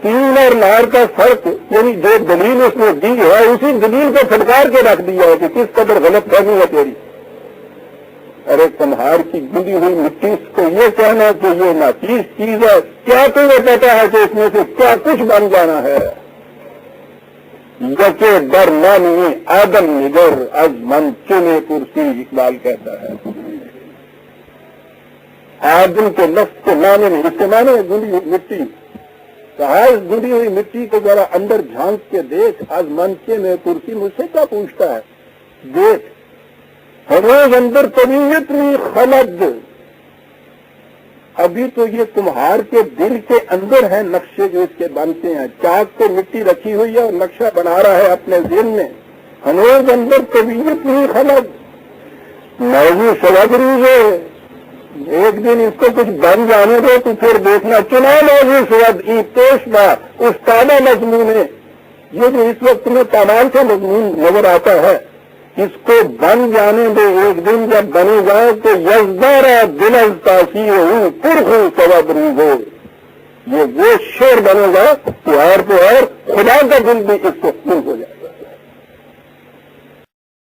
تین اور نار کا فرق یعنی جو دلیل اس نے دی ہے اسی دلیل کو پھٹکار کے رکھ دیا ہے کہ کس قدر غلط فہمی ہے تیری. ارے کمہار کی گندی ہوئی مٹی کو یہ کہنا کہ یہ ناچیز چیز ہے، کیا تمہیں پتا ہے کہ اس میں سے کیا کچھ بن جانا ہے. یکے ڈر مانی آدم نگر از من چنے کرسی اقبال کہتا ہے. آدم کے لفظ کے معنی میں اس کے معنی ہے گندی ہوئی مٹی. کہا اس گندی ہوئی مٹی کو ذرا اندر جھانک کے دیکھ، از من چنے کرسی مجھ سے کیا پوچھتا ہے. دیکھ ہروز اندر طبیعت میں خلد، ابھی تو یہ تمہار کے دل کے اندر ہے نقشے جو اس کے بنتے ہیں. چاک کو مٹی رکھی ہوئی ہے اور نقشہ بنا رہا ہے اپنے ذہن میں. ہروز اندر طبیعت میں خلد موضوع سبق روز ہے. ایک دن اس کو کچھ بن جانے دو تو پھر دیکھنا. چنا موضوع سبق ای پیش با اس تانا مضمون ہے. یہ جو اس وقت میں تمام سے مضمون نظر آتا ہے اس کو بن جانے دو. ایک دن جب بنے گا تو یزدارا دل از تاثیر ہوں پرخو سبب روز ہو. یہ وہ شعر بنے گا تو اور خدا کا دل بھی اس کو پور ہو جائے.